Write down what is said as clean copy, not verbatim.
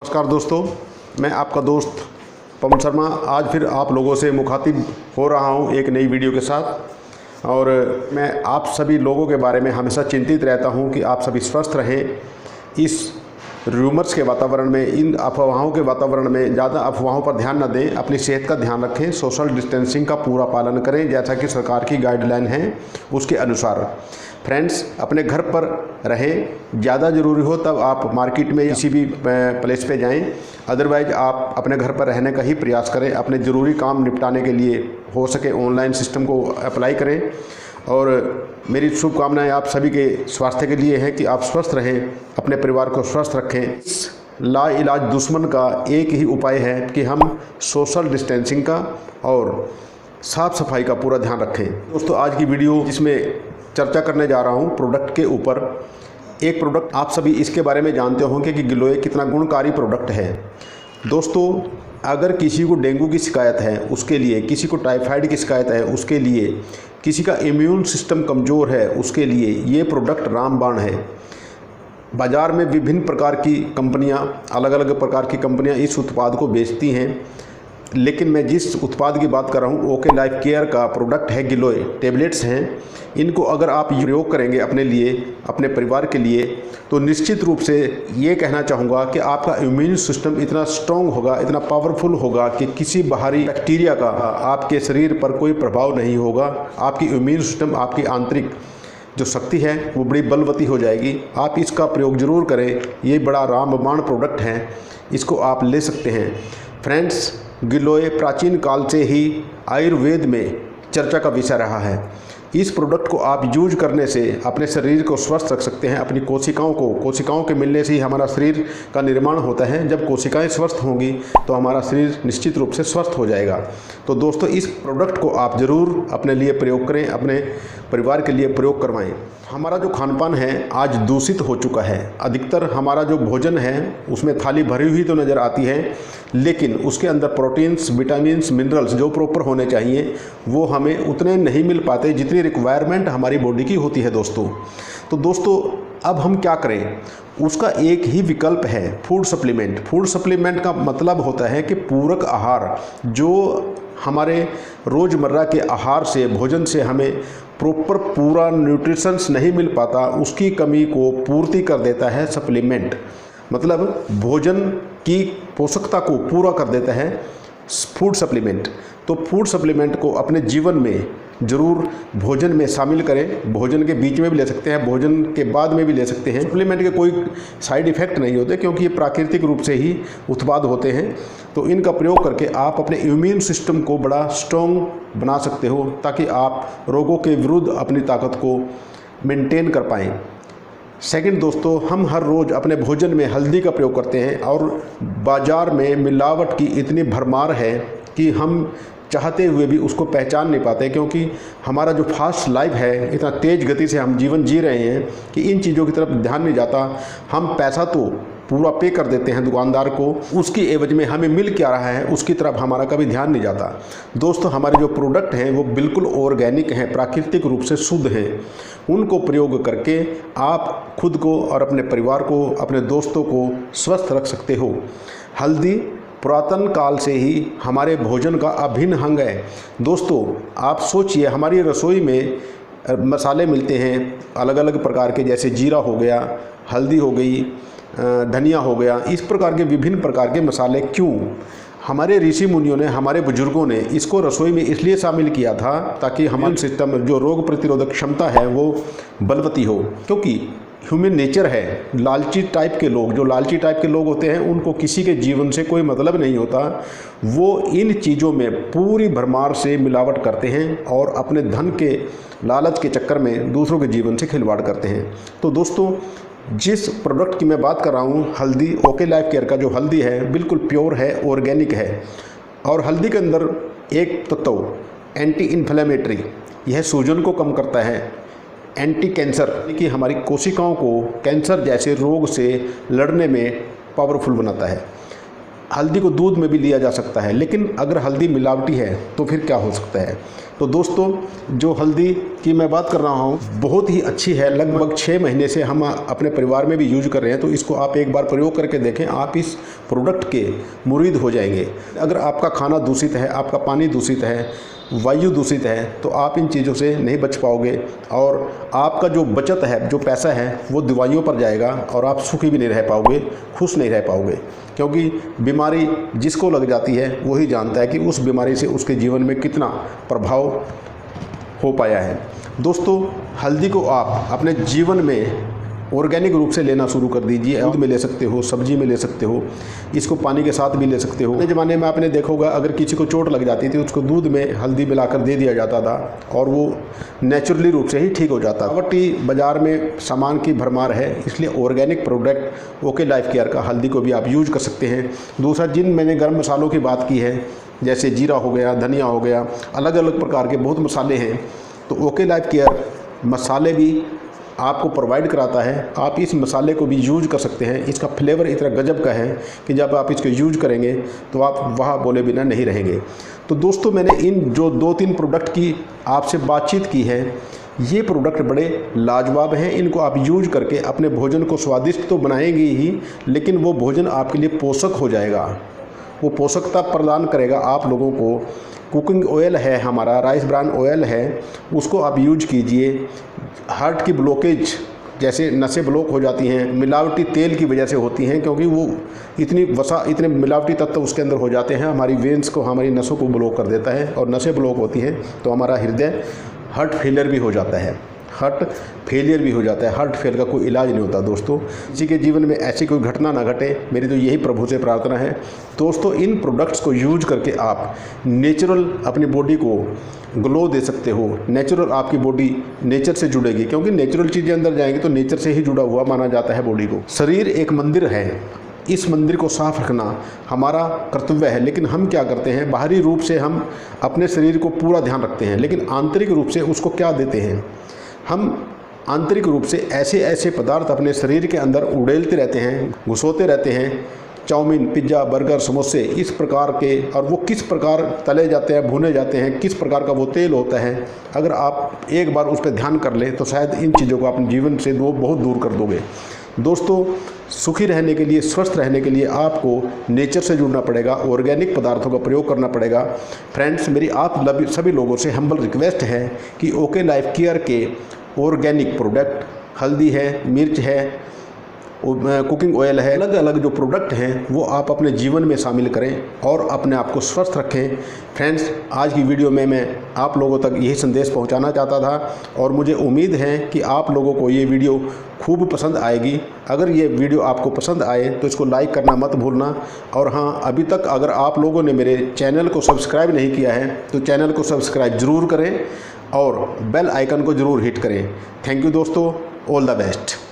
नमस्कार दोस्तों, मैं आपका दोस्त पवन शर्मा आज फिर आप लोगों से मुखातिब हो रहा हूं एक नई वीडियो के साथ। और मैं आप सभी लोगों के बारे में हमेशा चिंतित रहता हूं कि आप सभी स्वस्थ रहें। इस रूमर्स के वातावरण में, इन अफवाहों के वातावरण में ज़्यादा अफवाहों पर ध्यान न दें, अपनी सेहत का ध्यान रखें, सोशल डिस्टेंसिंग का पूरा पालन करें जैसा कि सरकार की गाइडलाइन है उसके अनुसार। फ्रेंड्स, अपने घर पर रहें, ज़्यादा ज़रूरी हो तब आप मार्केट में किसी भी प्लेस पे जाएं, अदरवाइज आप अपने घर पर रहने का ही प्रयास करें। अपने ज़रूरी काम निपटाने के लिए हो सके ऑनलाइन सिस्टम को अप्लाई करें। और मेरी शुभकामनाएं आप सभी के स्वास्थ्य के लिए है कि आप स्वस्थ रहें, अपने परिवार को स्वस्थ रखें। इस लाइलाज दुश्मन का एक ही उपाय है कि हम सोशल डिस्टेंसिंग का और साफ़ सफाई का पूरा ध्यान रखें। दोस्तों, आज की वीडियो जिसमें चर्चा करने जा रहा हूं प्रोडक्ट के ऊपर। एक प्रोडक्ट आप सभी इसके बारे में जानते होंगे कि गिलोय कितना गुणकारी प्रोडक्ट है। दोस्तों, अगर किसी को डेंगू की शिकायत है उसके लिए, किसी को टाइफाइड की शिकायत है उसके लिए, किसी का इम्यून सिस्टम कमज़ोर है उसके लिए ये प्रोडक्ट रामबाण है। बाज़ार में विभिन्न प्रकार की कंपनियां, अलग अलग प्रकार की कंपनियां इस उत्पाद को बेचती हैं, लेकिन मैं जिस उत्पाद की बात कर रहा हूँ ओके लाइफ केयर का प्रोडक्ट है। गिलोय टेबलेट्स हैं। इनको अगर आप प्रयोग करेंगे अपने लिए, अपने परिवार के लिए, तो निश्चित रूप से ये कहना चाहूँगा कि आपका इम्यून सिस्टम इतना स्ट्रॉन्ग होगा, इतना पावरफुल होगा कि किसी बाहरी बैक्टीरिया का आपके शरीर पर कोई प्रभाव नहीं होगा। आपकी इम्यून सिस्टम, आपकी आंतरिक जो शक्ति है वो बड़ी बलवती हो जाएगी। आप इसका प्रयोग ज़रूर करें। ये बड़ा रामबाण प्रोडक्ट है, इसको आप ले सकते हैं। फ्रेंड्स, गिलोय प्राचीन काल से ही आयुर्वेद में चर्चा का विषय रहा है। इस प्रोडक्ट को आप यूज करने से अपने शरीर को स्वस्थ रख सकते हैं। अपनी कोशिकाओं के मिलने से ही हमारा शरीर का निर्माण होता है। जब कोशिकाएं स्वस्थ होंगी तो हमारा शरीर निश्चित रूप से स्वस्थ हो जाएगा। तो दोस्तों, इस प्रोडक्ट को आप ज़रूर अपने लिए प्रयोग करें, अपने परिवार के लिए प्रयोग करवाएं। हमारा जो खान पान है आज दूषित हो चुका है। अधिकतर हमारा जो भोजन है उसमें थाली भरी हुई तो नज़र आती है, लेकिन उसके अंदर प्रोटीन्स, विटामिन्स, मिनरल्स जो प्रॉपर होने चाहिए वो हमें उतने नहीं मिल पाते जितनी रिक्वायरमेंट हमारी बॉडी की होती है दोस्तों। तो दोस्तों, अब हम क्या करें? उसका एक ही विकल्प है, फूड सप्लीमेंट। फूड सप्लीमेंट का मतलब होता है कि पूरक आहार, जो हमारे रोज़मर्रा के आहार से, भोजन से हमें प्रॉपर पूरा न्यूट्रिशंस नहीं मिल पाता, उसकी कमी को पूर्ति कर देता है सप्लीमेंट। मतलब भोजन की पोषकता को पूरा कर देता है फूड सप्लीमेंट। तो फूड सप्लीमेंट को अपने जीवन में ज़रूर भोजन में शामिल करें। भोजन के बीच में भी ले सकते हैं, भोजन के बाद में भी ले सकते हैं। सप्लीमेंट के कोई साइड इफ़ेक्ट नहीं होते क्योंकि ये प्राकृतिक रूप से ही उत्पाद होते हैं। तो इनका प्रयोग करके आप अपने इम्यून सिस्टम को बड़ा स्ट्रॉन्ग बना सकते हो ताकि आप रोगों के विरुद्ध अपनी ताकत को मेंटेन कर पाएँ। सेकंड दोस्तों, हम हर रोज़ अपने भोजन में हल्दी का प्रयोग करते हैं और बाज़ार में मिलावट की इतनी भरमार है कि हम चाहते हुए भी उसको पहचान नहीं पाते, क्योंकि हमारा जो फास्ट लाइफ है, इतना तेज़ गति से हम जीवन जी रहे हैं कि इन चीज़ों की तरफ ध्यान नहीं जाता। हम पैसा तो पूरा पे कर देते हैं दुकानदार को, उसकी एवज में हमें मिल क्या रहा है उसकी तरफ हमारा कभी ध्यान नहीं जाता। दोस्तों, हमारे जो प्रोडक्ट हैं वो बिल्कुल ऑर्गेनिक हैं, प्राकृतिक रूप से शुद्ध हैं। उनको प्रयोग करके आप खुद को और अपने परिवार को, अपने दोस्तों को स्वस्थ रख सकते हो। हल्दी पुरातन काल से ही हमारे भोजन का अभिन्न अंग है। दोस्तों, आप सोचिए, हमारी रसोई में मसाले मिलते हैं अलग अलग प्रकार के, जैसे जीरा हो गया, हल्दी हो गई, धनिया हो गया, इस प्रकार के विभिन्न प्रकार के मसाले। क्यों? हमारे ऋषि मुनियों ने, हमारे बुजुर्गों ने इसको रसोई में इसलिए शामिल किया था ताकि हमारे सिस्टम जो रोग प्रतिरोधक क्षमता है वो बलवती हो। क्योंकि ह्यूमन नेचर है, लालची टाइप के लोग, जो लालची टाइप के लोग होते हैं उनको किसी के जीवन से कोई मतलब नहीं होता। वो इन चीज़ों में पूरी भरमार से मिलावट करते हैं और अपने धन के लालच के चक्कर में दूसरों के जीवन से खिलवाड़ करते हैं। तो दोस्तों, जिस प्रोडक्ट की मैं बात कर रहा हूँ, हल्दी, ओके लाइफ केयर का जो हल्दी है बिल्कुल प्योर है, ऑर्गेनिक है। और हल्दी के अंदर एक तत्व एंटी इन्फ्लेमेटरी, यह सूजन को कम करता है, एंटी कैंसर कि हमारी कोशिकाओं को कैंसर जैसे रोग से लड़ने में पावरफुल बनाता है। हल्दी को दूध में भी लिया जा सकता है, लेकिन अगर हल्दी मिलावटी है तो फिर क्या हो सकता है। तो दोस्तों, जो हल्दी की मैं बात कर रहा हूँ बहुत ही अच्छी है, लगभग 6 महीने से हम अपने परिवार में भी यूज कर रहे हैं। तो इसको आप एक बार प्रयोग करके देखें, आप इस प्रोडक्ट के मुरीद हो जाएंगे। अगर आपका खाना दूषित है, आपका पानी दूषित है, वायु दूषित है, तो आप इन चीज़ों से नहीं बच पाओगे और आपका जो बचत है, जो पैसा है, वो दवाइयों पर जाएगा और आप सुखी भी नहीं रह पाओगे, खुश नहीं रह पाओगे। क्योंकि बीमारी जिसको लग जाती है वही जानता है कि उस बीमारी से उसके जीवन में कितना प्रभाव हो पाया है। दोस्तों, हल्दी को आप अपने जीवन में ऑर्गेनिक रूप से लेना शुरू कर दीजिए। दूध में ले सकते हो, सब्जी में ले सकते हो, इसको पानी के साथ भी ले सकते हो। पहले ज़माने में आपने देखा होगा, अगर किसी को चोट लग जाती थी उसको दूध में हल्दी मिलाकर दे दिया जाता था और वो नेचुरली रूप से ही ठीक हो जाता। बटी बाज़ार में सामान की भरमार है, इसलिए organic product okay life care का हल्दी को भी आप यूज कर सकते हैं। दूसरा, जिन मैंने गर्म मसालों की बात की है, जैसे जीरा हो गया, धनिया हो गया, अलग अलग प्रकार के बहुत मसाले हैं, तो ओके लाइफ केयर मसाले भी आपको प्रोवाइड कराता है। आप इस मसाले को भी यूज कर सकते हैं। इसका फ्लेवर इतना गजब का है कि जब आप इसको यूज करेंगे तो आप वहाँ बोले बिना नहीं रहेंगे। तो दोस्तों, मैंने इन जो 2-3 प्रोडक्ट की आपसे बातचीत की है, ये प्रोडक्ट बड़े लाजवाब हैं। इनको आप यूज करके अपने भोजन को स्वादिष्ट तो बनाएंगे ही, लेकिन वो भोजन आपके लिए पोषक हो जाएगा, वो पोषकता प्रदान करेगा आप लोगों को। कुकिंग ऑयल है हमारा, राइस ब्रान ऑयल है, उसको आप यूज कीजिए। हार्ट की ब्लॉकेज, जैसे नसें ब्लॉक हो जाती हैं, मिलावटी तेल की वजह से होती हैं, क्योंकि वो इतने मिलावटी तत्व उसके अंदर हो जाते हैं, हमारी वेंस को, हमारी नसों को ब्लॉक कर देता है और नसें ब्लॉक होती हैं तो हमारा हृदय हार्ट फेलियर भी हो जाता है। हार्ट फेल का कोई इलाज नहीं होता। दोस्तों, किसी के जीवन में ऐसी कोई घटना ना घटे, मेरी तो यही प्रभु से प्रार्थना है। दोस्तों, इन प्रोडक्ट्स को यूज करके आप नेचुरल अपनी बॉडी को ग्लो दे सकते हो। नेचुरल आपकी बॉडी नेचर से जुड़ेगी, क्योंकि नेचुरल चीज़ें अंदर जाएंगी तो नेचर से ही जुड़ा हुआ माना जाता है बॉडी को। शरीर एक मंदिर है, इस मंदिर को साफ रखना हमारा कर्तव्य है। लेकिन हम क्या करते हैं, बाहरी रूप से हम अपने शरीर को पूरा ध्यान रखते हैं, लेकिन आंतरिक रूप से उसको क्या देते हैं, हम आंतरिक रूप से ऐसे पदार्थ अपने शरीर के अंदर उड़ेलते रहते हैं, घुसोते रहते हैं। चाउमीन, पिज़्ज़ा, बर्गर, समोसे, इस प्रकार के, और वो किस प्रकार तले जाते हैं, भुने जाते हैं, किस प्रकार का वो तेल होता है। अगर आप एक बार उस पर ध्यान कर लें तो शायद इन चीज़ों को अपने जीवन से बहुत दूर कर दोगे। दोस्तों, सुखी रहने के लिए, स्वस्थ रहने के लिए आपको नेचर से जुड़ना पड़ेगा, ऑर्गेनिक पदार्थों का प्रयोग करना पड़ेगा। फ्रेंड्स, मेरी आप सभी लोगों से हम्बल रिक्वेस्ट है कि ओके लाइफ केयर के ऑर्गेनिक प्रोडक्ट, हल्दी है, मिर्च है, कुकिंग ऑयल है, अलग अलग जो प्रोडक्ट हैं वो आप अपने जीवन में शामिल करें और अपने आप को स्वस्थ रखें। फ्रेंड्स, आज की वीडियो में मैं आप लोगों तक यही संदेश पहुंचाना चाहता था और मुझे उम्मीद है कि आप लोगों को ये वीडियो खूब पसंद आएगी। अगर ये वीडियो आपको पसंद आए तो इसको लाइक करना मत भूलना। और हाँ, अभी तक अगर आप लोगों ने मेरे चैनल को सब्सक्राइब नहीं किया है तो चैनल को सब्सक्राइब ज़रूर करें और बेल आइकन को ज़रूर हिट करें। थैंक यू दोस्तों, ऑल द बेस्ट।